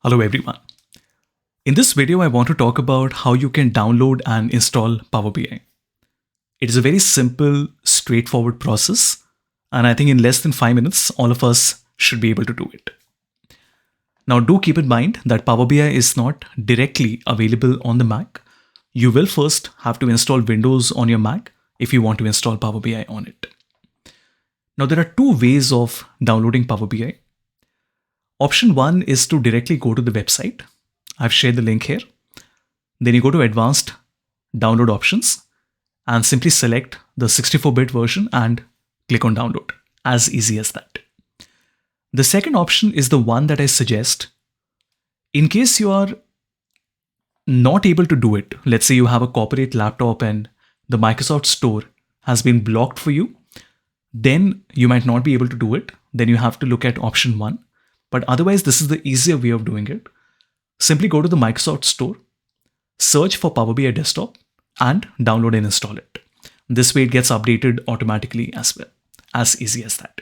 Hello everyone. In this video, I want to talk about how you can download and install Power BI. It is a very simple, straightforward process, and I think in less than 5 minutes, all of us should be able to do it. Now, do keep in mind that Power BI is not directly available on the Mac. You will first have to install Windows on your Mac if you want to install Power BI on it. Now, there are two ways of downloading Power BI. Option one is to directly go to the website. I've shared the link here. Then you go to Advanced Download Options and simply select the 64-bit version and click on Download. As easy as that. The second option is the one that I suggest. In case you are not able to do it, let's say you have a corporate laptop and the Microsoft Store has been blocked for you, then you might not be able to do it. Then you have to look at option one. But otherwise, this is the easier way of doing it. Simply go to the Microsoft Store, search for Power BI Desktop, and download and install it. This way it gets updated automatically as well. As easy as that.